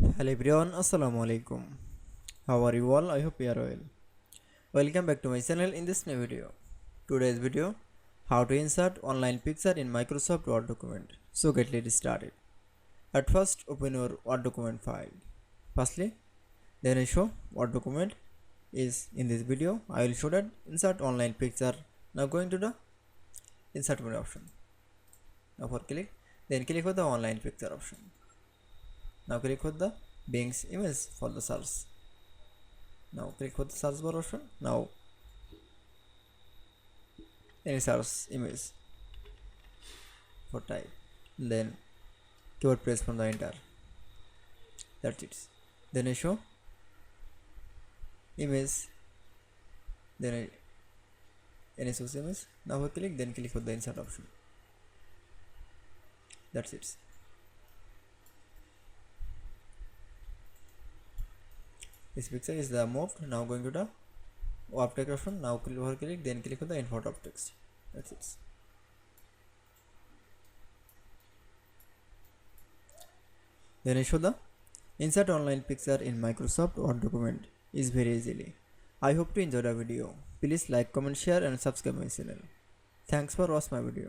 Hello everyone, Assalamu alaikum. How are you all? I hope you are well. Welcome back to my channel in this new video. Today's video, how to insert online picture in Microsoft Word document. So get started. At first, open your Word document file. Firstly, then I show what document is in this video. I will show that insert online picture. Now going to the insert menu option. Now for click, then click on the online picture option. Now click on the Bing's image for the search. Now click on the search bar option. Now any search image for type. Then keyboard press from the enter. That's it. Then I show image. Then any source image. Now I click. Then click on the insert option. That's it. This picture is the moved. Now going to the object option. Now click. Then click on the import of text. That's it. Then I show the insert online picture in Microsoft Word document is very easily. I hope to enjoy the video. Please like, comment, share and subscribe my channel. Thanks for watching my video.